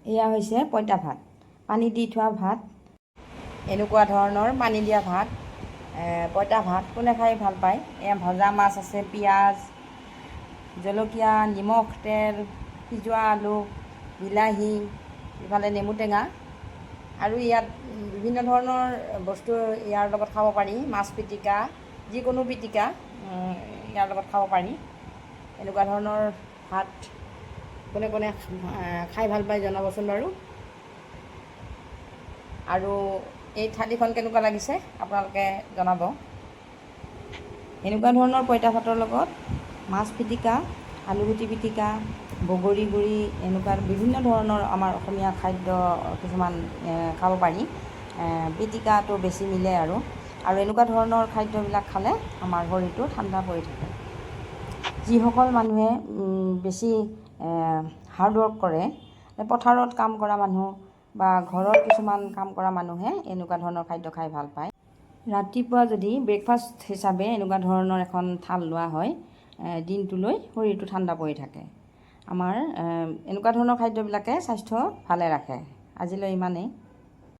এয়া হৈছে পঁইতা ভাত, পানী দি থোৱা ভাত। এনেকুৱা ধৰণৰ পানী দিয়া ভাত, পঁইতা ভাত কোনে খাই ভাল পায়। এয়া ভজা মাছ আছে, পিঁয়াজ, জলকীয়া, নিমখ, তেল, সিজোৱা আলু, বিলাহী, ইফালে নেমু টেঙা আৰু ইয়াত বিভিন্ন ধৰণৰ বস্তু ইয়াৰ লগত খাব পাৰি। মাছ পিটিকা, যিকোনো পিটিকা ইয়াৰ লগত খাব পাৰি। এনেকুৱা ধৰণৰ ভাত কোনে কোনে খাই ভাল পায় জনাবচোন বাৰু। আৰু এই থালিখন কেনেকুৱা লাগিছে আপোনালোকে জনাব। এনেকুৱা ধৰণৰ পঁইতা ভাতৰ লগত মাছ পিটিকা, আলুগুটি পিটিকা, বগৰী গুড়ি, এনেকুৱা বিভিন্ন ধৰণৰ আমাৰ অসমীয়া খাদ্য কিছুমান খাব পাৰি। পিটিকাটো বেছি মিলে আৰু এনেকুৱা ধৰণৰ খাদ্যবিলাক খালে আমাৰ শৰীৰটো ঠাণ্ডা পৰি থাকে। যিসকল মানুহে বেছি হাৰ্ড ৱৰ্ক কৰে, পথাৰত কাম কৰা মানুহ বা ঘৰৰ কিছুমান কাম কৰা মানুহে এনেকুৱা ধৰণৰ খাদ্য খাই ভাল পায়। ৰাতিপুৱা যদি ব্ৰেকফাষ্ট হিচাপে এনেকুৱা ধৰণৰ এখন থাল লোৱা হয়, দিনটোলৈ শৰীৰটো ঠাণ্ডা পৰি থাকে। আমাৰ এনেকুৱা ধৰণৰ খাদ্যবিলাকে স্বাস্থ্য ভালে ৰাখে। আজিলৈ ইমানেই।